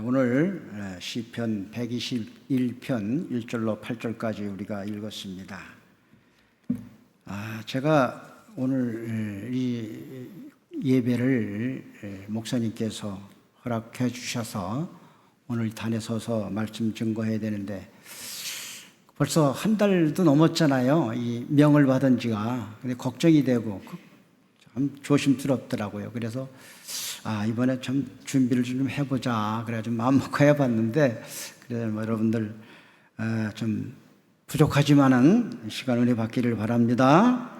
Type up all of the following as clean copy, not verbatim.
오늘 시편 121편 1절로 8절까지 우리가 읽었습니다. 제가 오늘 이 예배를 목사님께서 허락해 주셔서 오늘 단에 서서 말씀 증거해야 되는데 벌써 한 달도 넘었잖아요. 이 명을 받은 지가. 근데 걱정이 되고 참 조심스럽더라고요. 그래서 이번에 좀 준비를 좀 해보자. 그래 좀 마음 먹고 해봤는데 그래서 여러분들 좀 부족하지만은 시간 은혜 받기를 바랍니다.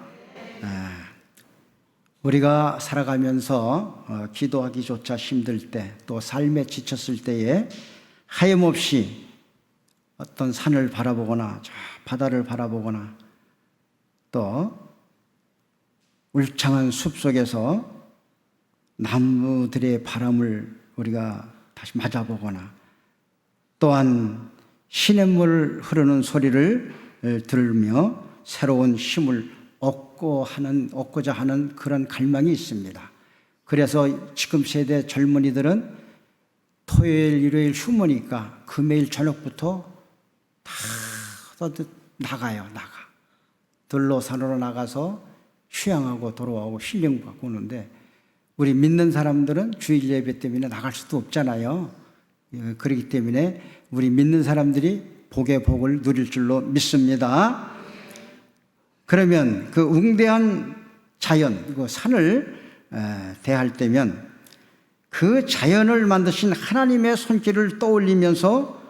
우리가 살아가면서 기도하기조차 힘들 때, 또 삶에 지쳤을 때에 하염없이 어떤 산을 바라보거나 바다를 바라보거나 또 울창한 숲속에서 나무들의 바람을 우리가 다시 맞아보거나 또한 시냇물 흐르는 소리를 들으며 새로운 힘을 얻고자 하는 그런 갈망이 있습니다. 그래서 지금 세대 젊은이들은 토요일, 일요일 휴무니까 금요일 저녁부터 다 나가요. 들로 산으로 나가서 휴양하고 돌아오고 힐링받고 오는데 우리 믿는 사람들은 주일 예배 때문에 나갈 수도 없잖아요. 그렇기 때문에 우리 믿는 사람들이 복의 복을 누릴 줄로 믿습니다. 그러면 그 웅대한 자연, 그 산을 대할 때면 그 자연을 만드신 하나님의 손길을 떠올리면서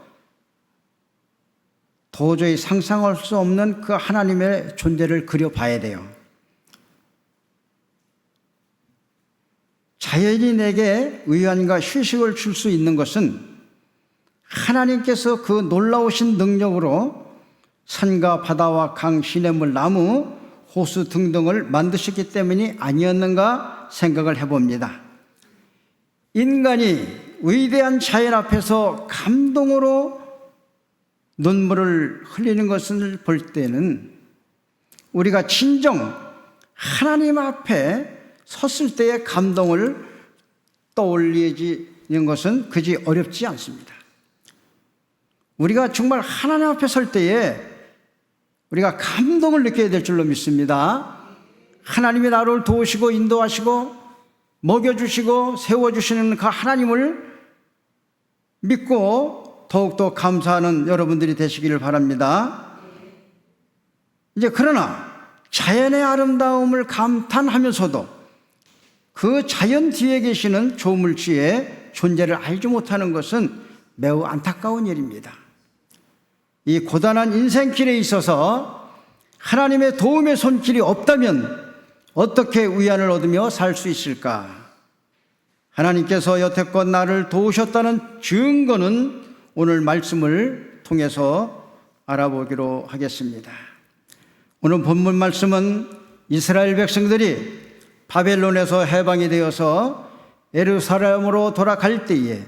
도저히 상상할 수 없는 그 하나님의 존재를 그려봐야 돼요. 자연이 내게 의안과 휴식을 줄 수 있는 것은 하나님께서 그 놀라우신 능력으로 산과 바다와 강, 시냇물, 나무, 호수 등등을 만드셨기 때문이 아니었는가 생각을 해봅니다. 인간이 위대한 자연 앞에서 감동으로 눈물을 흘리는 것을 볼 때는 우리가 진정 하나님 앞에 섰을 때의 감동을 떠올리는 것은 그지 어렵지 않습니다. 우리가 정말 하나님 앞에 설 때에 우리가 감동을 느껴야 될 줄로 믿습니다. 하나님이 나를 도우시고 인도하시고 먹여주시고 세워주시는 그 하나님을 믿고 더욱더 감사하는 여러분들이 되시기를 바랍니다. 이제 그러나 자연의 아름다움을 감탄하면서도 그 자연 뒤에 계시는 조물주의 존재를 알지 못하는 것은 매우 안타까운 일입니다. 이 고단한 인생길에 있어서 하나님의 도움의 손길이 없다면 어떻게 위안을 얻으며 살 수 있을까? 하나님께서 여태껏 나를 도우셨다는 증거는 오늘 말씀을 통해서 알아보기로 하겠습니다. 오늘 본문 말씀은 이스라엘 백성들이 바벨론에서 해방이 되어서 예루살렘으로 돌아갈 때에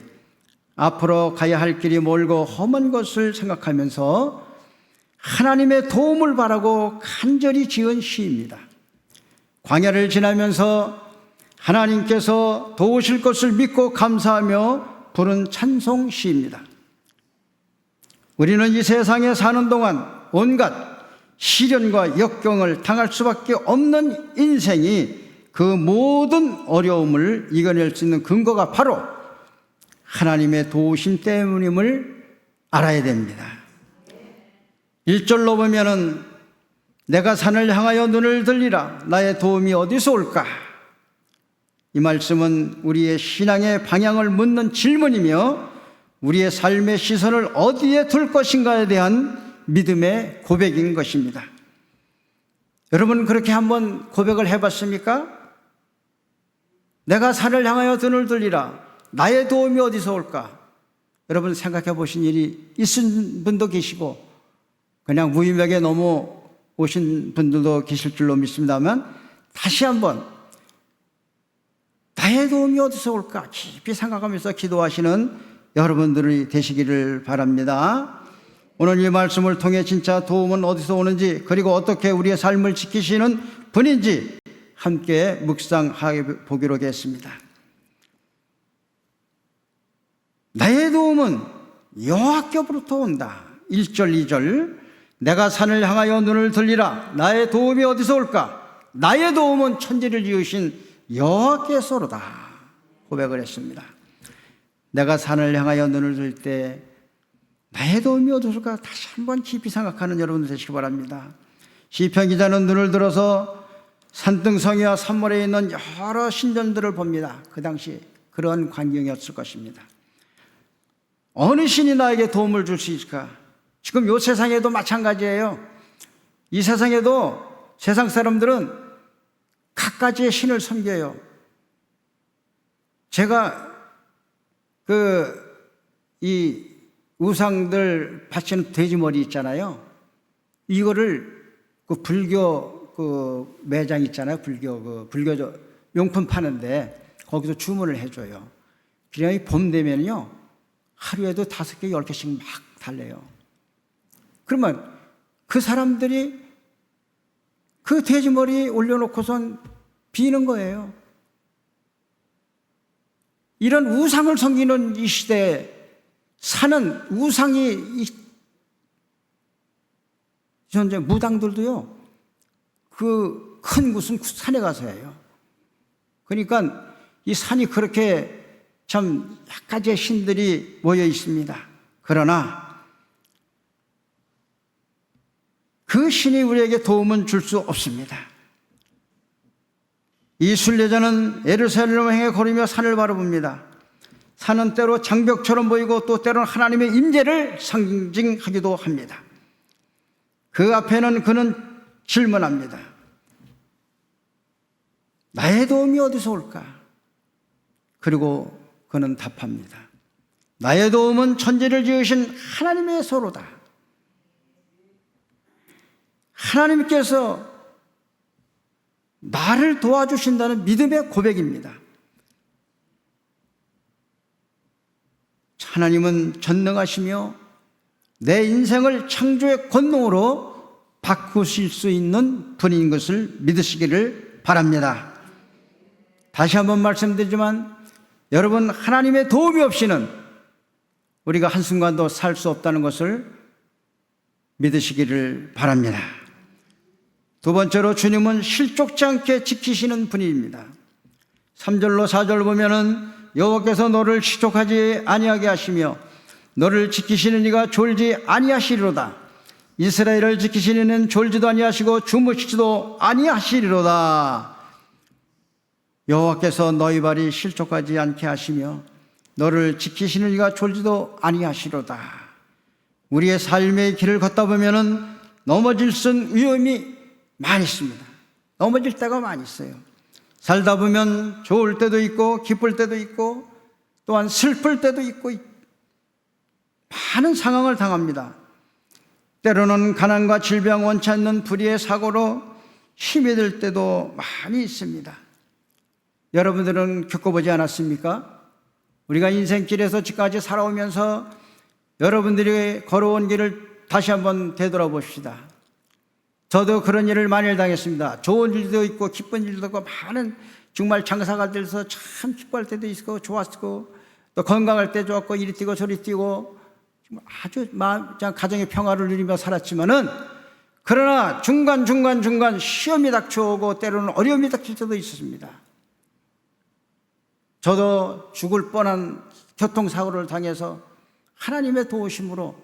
앞으로 가야 할 길이 멀고 험한 것을 생각하면서 하나님의 도움을 바라고 간절히 지은 시입니다. 광야를 지나면서 하나님께서 도우실 것을 믿고 감사하며 부른 찬송 시입니다. 우리는 이 세상에 사는 동안 온갖 시련과 역경을 당할 수밖에 없는 인생이 그 모든 어려움을 이겨낼 수 있는 근거가 바로 하나님의 도우심 때문임을 알아야 됩니다. 1절로 보면은 내가 산을 향하여 눈을 들리라 나의 도움이 어디서 올까? 이 말씀은 우리의 신앙의 방향을 묻는 질문이며 우리의 삶의 시선을 어디에 둘 것인가에 대한 믿음의 고백인 것입니다. 여러분 그렇게 한번 고백을 해봤습니까? 내가 산을 향하여 눈을 들리라 나의 도움이 어디서 올까? 여러분 생각해 보신 일이 있은 분도 계시고 그냥 무의미하게 넘어오신 분들도 계실 줄로 믿습니다만 다시 한번 나의 도움이 어디서 올까? 깊이 생각하면서 기도하시는 여러분들이 되시기를 바랍니다. 오늘 이 말씀을 통해 진짜 도움은 어디서 오는지 그리고 어떻게 우리의 삶을 지키시는 분인지 함께 묵상해 보기로 하겠습니다. 나의 도움은 여호와께로부터 온다. 1절 2절 내가 산을 향하여 눈을 들리라. 나의 도움이 어디서 올까? 나의 도움은 천지를 지으신 여호와께서로다. 고백을 했습니다. 내가 산을 향하여 눈을 들 때 나의 도움이 어디서 올까? 다시 한번 깊이 생각하는 여러분 되시기 바랍니다. 시편 기자는 눈을 들어서 산등성이와 산모래에 있는 여러 신전들을 봅니다. 그 당시 그런 광경이었을 것입니다. 어느 신이 나에게 도움을 줄 수 있을까? 지금 이 세상에도 마찬가지예요. 이 세상에도 세상 사람들은 갖가지의 신을 섬겨요. 제가 이 우상들 바치는 돼지머리 있잖아요. 이거를 불교 매장 있잖아요. 불교 용품 파는데 거기서 주문을 해줘요. 그냥 봄 되면요 하루에도 5개, 10개씩 막 달래요. 그러면 그 사람들이 그 돼지머리 올려놓고선 비는 거예요. 이런 우상을 섬기는 이 시대에 사는 우상이 현재 무당들도요 그 큰 무슨 산에 가서 해요. 그러니까 이 산이 그렇게 참 몇 가지의 신들이 모여 있습니다. 그러나 그 신이 우리에게 도움은 줄 수 없습니다. 이 순례자는 예루살렘을 향해 걸으며 산을 바라봅니다. 산은 때로 장벽처럼 보이고 또 때로는 하나님의 임재를 상징하기도 합니다. 그 앞에는 그는 질문합니다. 나의 도움이 어디서 올까? 그리고 그는 답합니다. 나의 도움은 천지를 지으신 하나님의 서로다. 하나님께서 나를 도와주신다는 믿음의 고백입니다. 하나님은 전능하시며 내 인생을 창조의 권능으로 바꾸실 수 있는 분인 것을 믿으시기를 바랍니다. 다시 한번 말씀드리지만 여러분, 하나님의 도움이 없이는 우리가 한순간도 살 수 없다는 것을 믿으시기를 바랍니다. 두 번째로 주님은 실족지 않게 지키시는 분입니다. 3절로 4절 보면은 여호와께서 너를 실족하지 아니하게 하시며 너를 지키시는 이가 졸지 아니하시리로다. 이스라엘을 지키시는 이는 졸지도 아니하시고 주무시지도 아니하시리로다. 여호와께서 너희 발이 실족하지 않게 하시며 너를 지키시는 이가 졸지도 아니하시리로다. 우리의 삶의 길을 걷다 보면은 넘어질 수 있는 위험이 많이 있습니다. 넘어질 때가 많이 있어요. 살다 보면 좋을 때도 있고 기쁠 때도 있고 또한 슬플 때도 있고 많은 상황을 당합니다. 때로는 가난과 질병, 원치 않는 불의의 사고로 힘이 들 때도 많이 있습니다. 여러분들은 겪어보지 않았습니까? 우리가 인생길에서 지금까지 살아오면서 여러분들이 걸어온 길을 다시 한번 되돌아봅시다. 저도 그런 일을 많이 당했습니다. 좋은 일도 있고 기쁜 일도 있고 많은 정말 장사가 돼서 참 기뻐할 때도 있고 좋았고 또 건강할 때 좋았고 이리 뛰고 저리 뛰고 아주 가정의 평화를 누리며 살았지만은 그러나 중간 시험이 닥쳐오고 때로는 어려움이 닥칠 때도 있었습니다. 저도 죽을 뻔한 교통사고를 당해서 하나님의 도우심으로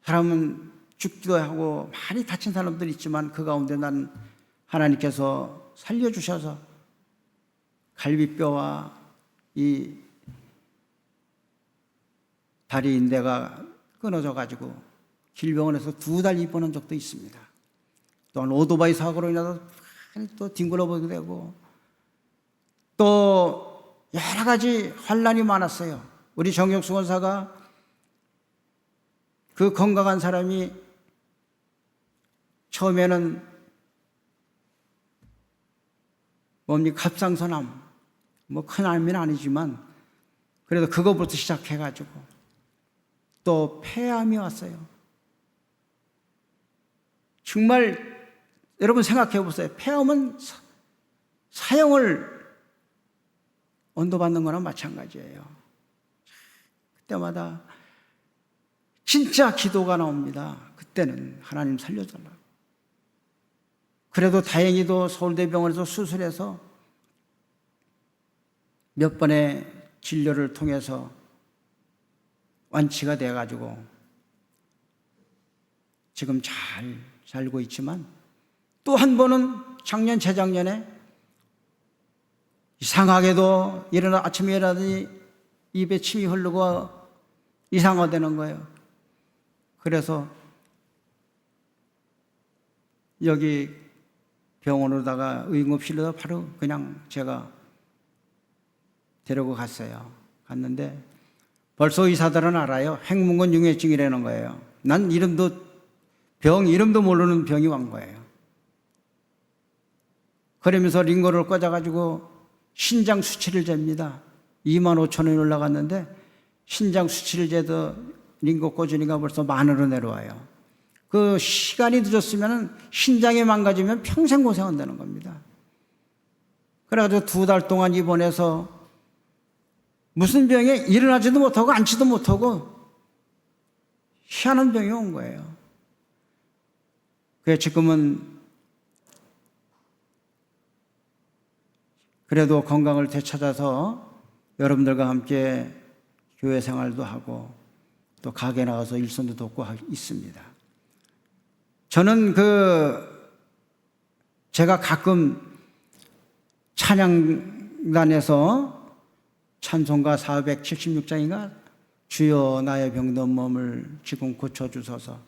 사람은 죽기도 하고 많이 다친 사람들이 있지만 그 가운데 난 하나님께서 살려주셔서 갈비뼈와 이 다리 인대가 끊어져 가지고 길병원에서 2달 입원한 적도 있습니다. 또한 오토바이 사고로 인해서 또 뒹굴어보게 되고 또 여러 가지 환난이 많았어요. 우리 정혁수 원사가 그 건강한 사람이 처음에는 갑상선암, 큰 암은 아니지만 그래도 그거부터 시작해가지고 또 폐암이 왔어요. 정말 여러분 생각해 보세요. 폐암은 사형을 언도받는 거나 마찬가지예요. 때마다 진짜 기도가 나옵니다. 그때는 하나님 살려달라고. 그래도 다행히도 서울대병원에서 수술해서 몇 번의 진료를 통해서 완치가 돼가지고 지금 잘 살고 있지만, 또 한 번은 작년 재작년에 이상하게도 아침에 일어나더니 입에 침이 흐르고 이상하다는 거예요. 그래서 여기 병원으로다가 응급실로 바로 그냥 제가 데리고 갔어요. 갔는데 벌써 의사들은 알아요. 핵문건 융해증이라는 거예요. 난 병 이름도 모르는 병이 온 거예요. 그러면서 링거를 꽂아가지고 신장 수치를 잽니다. 25,000원이 올라갔는데 신장 수치를 재도 링거 꽂으니까 벌써 10,000원으로 내려와요. 그 시간이 늦었으면 신장이 망가지면 평생 고생한다는 겁니다. 그래가지고 2달 동안 입원해서 무슨 병에 일어나지도 못하고 앉지도 못하고 희한한 병이 온 거예요. 그래서 지금은 그래도 건강을 되찾아서 여러분들과 함께 교회 생활도 하고 또 가게 나가서 일손도 돕고 있습니다. 저는 제가 가끔 찬양단에서 찬송가 476장인가 주여 나의 병든 몸을 지금 고쳐주소서,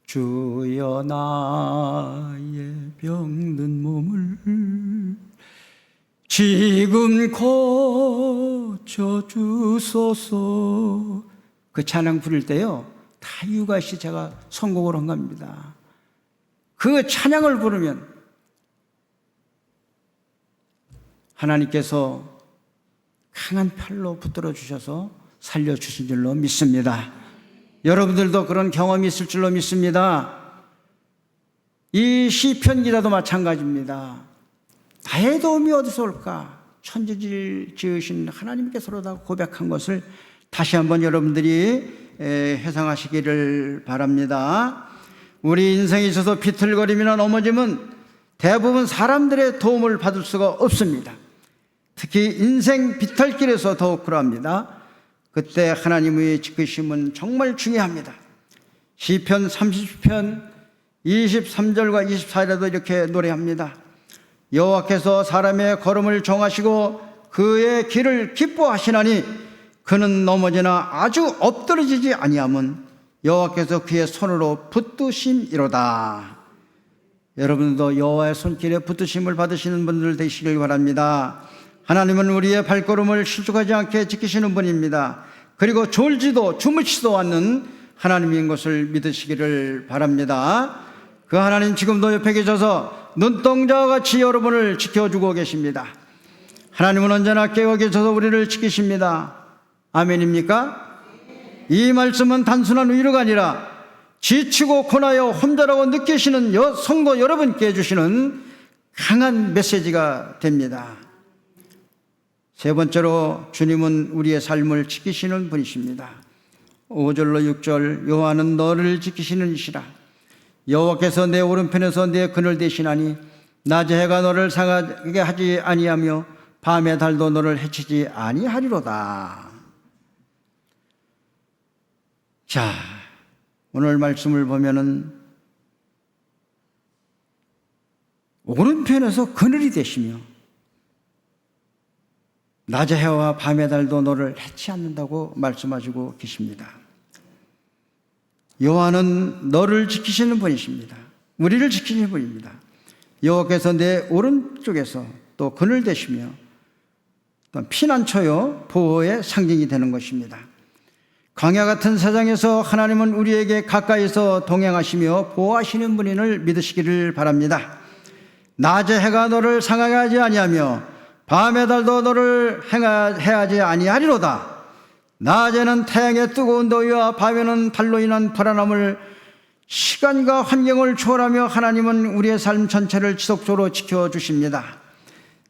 주여 나의 병든 몸을 지금 고쳐주소서, 그 찬양 부를 때요 다 이유가 있이 제가 선곡을 한 겁니다. 그 찬양을 부르면 하나님께서 강한 팔로 붙들어 주셔서 살려주신 줄로 믿습니다. 여러분들도 그런 경험이 있을 줄로 믿습니다. 이 시편 기자도 마찬가지입니다. 나의 도움이 어디서 올까? 천지를 지으신 하나님께서로다 고백한 것을 다시 한번 여러분들이 회상하시기를 바랍니다. 우리 인생에 있어서 비틀거림이나 넘어짐은 대부분 사람들의 도움을 받을 수가 없습니다. 특히 인생 비탈길에서 더욱 그러합니다. 그때 하나님의 지키심은 정말 중요합니다. 시편 30편 23절과 24절에도 이렇게 노래합니다. 여호와께서 사람의 걸음을 정하시고 그의 길을 기뻐하시나니 그는 넘어지나 아주 엎드러지지 아니함은 여호와께서 그의 손으로 붙드심이로다. 여러분도 여호와의 손길에 붙드심을 받으시는 분들 되시길 바랍니다. 하나님은 우리의 발걸음을 실족하지 않게 지키시는 분입니다. 그리고 졸지도 주무시지도 않는 하나님인 것을 믿으시기를 바랍니다. 그 하나님 지금도 옆에 계셔서 눈동자와 같이 여러분을 지켜주고 계십니다. 하나님은 언제나 깨어 계셔서 우리를 지키십니다. 아멘입니까? 이 말씀은 단순한 위로가 아니라 지치고 고나여 혼자라고 느끼시는 성도 여러분께 주시는 강한 메시지가 됩니다. 세 번째로 주님은 우리의 삶을 지키시는 분이십니다. 5절로 6절 여호와는 너를 지키시는 이시라. 여호와께서 내 오른편에서 내 그늘 되시나니 낮의 해가 너를 상하게 하지 아니하며 밤의 달도 너를 해치지 아니하리로다. 자, 오늘 말씀을 보면은 오른편에서 그늘이 되시며 낮의 해와 밤의 달도 너를 해치 않는다고 말씀하시고 계십니다. 여호와는 너를 지키시는 분이십니다. 우리를 지키시는 분입니다. 여호와께서 내 오른쪽에서 또 그늘 되시며 또 피난처요 보호의 상징이 되는 것입니다. 광야 같은 세상에서 하나님은 우리에게 가까이서 동행하시며 보호하시는 분임을 믿으시기를 바랍니다. 낮의 해가 너를 상하게 하지 아니하며 밤의 달도 너를 해하지 아니하리로다. 낮에는 태양의 뜨거운 더위와 밤에는 달로 인한 불안함을 시간과 환경을 초월하며 하나님은 우리의 삶 전체를 지속적으로 지켜주십니다.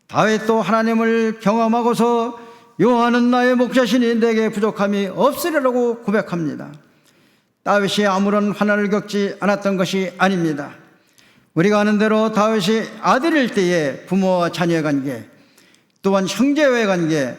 다윗도 하나님을 경험하고서 여호와는 나의 목자시니 내게 부족함이 없으리라고 고백합니다. 다윗이 아무런 환난을 겪지 않았던 것이 아닙니다. 우리가 아는 대로 다윗이 아들일 때에 부모와 자녀의 관계, 또한 형제와의 관계,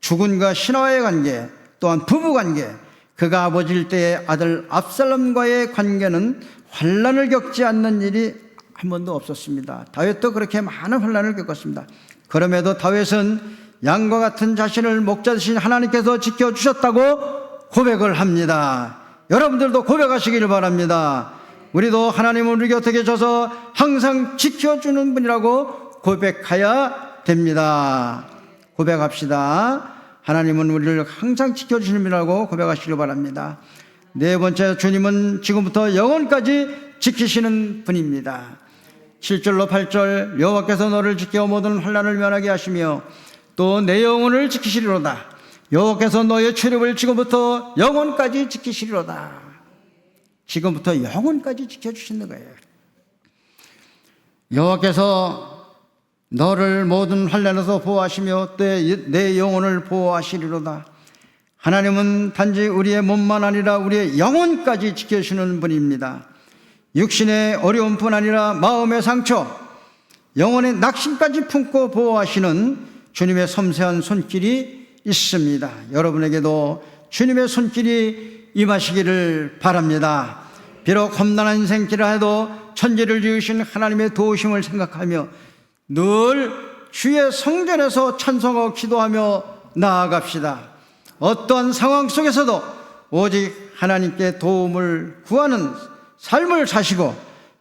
주군과 신하와의 관계, 또한 부부 관계, 그가 아버지일 때의 아들 압살롬과의 관계는 환난을 겪지 않는 일이 한 번도 없었습니다. 다윗도 그렇게 많은 환난을 겪었습니다. 그럼에도 다윗은 양과 같은 자신을 목자 되신 하나님께서 지켜주셨다고 고백을 합니다. 여러분들도 고백하시기를 바랍니다. 우리도 하나님은 우리 곁에 계셔서 항상 지켜주는 분이라고 고백해야 됩니다. 고백합시다. 하나님은 우리를 항상 지켜주시는 분이라고 고백하시길 바랍니다. 네 번째, 주님은 지금부터 영원까지 지키시는 분입니다. 7절로 8절, 여호와께서 너를 지켜 모든 환난을 면하게 하시며 또 내 영혼을 지키시리로다. 여호와께서 너의 출입을 지금부터 영원까지 지키시리로다. 지금부터 영원까지 지켜주시는 거예요. 여호와께서 너를 모든 환난에서 보호하시며 내 영혼을 보호하시리로다. 하나님은 단지 우리의 몸만 아니라 우리의 영혼까지 지켜주시는 분입니다. 육신의 어려움뿐 아니라 마음의 상처, 영혼의 낙심까지 품고 보호하시는 주님의 섬세한 손길이 있습니다. 여러분에게도 주님의 손길이 임하시기를 바랍니다. 비록 험난한 인생길을 해도 천지를 지으신 하나님의 도우심을 생각하며 늘 주의 성전에서 찬송하고 기도하며 나아갑시다. 어떠한 상황 속에서도 오직 하나님께 도움을 구하는 삶을 사시고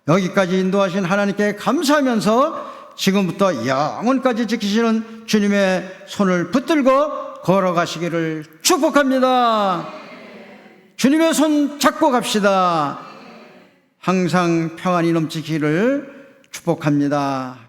여기까지 인도하신 하나님께 감사하면서 지금부터 영원까지 지키시는 주님의 손을 붙들고 걸어가시기를 축복합니다. 주님의 손 잡고 갑시다. 항상 평안이 넘치기를 축복합니다.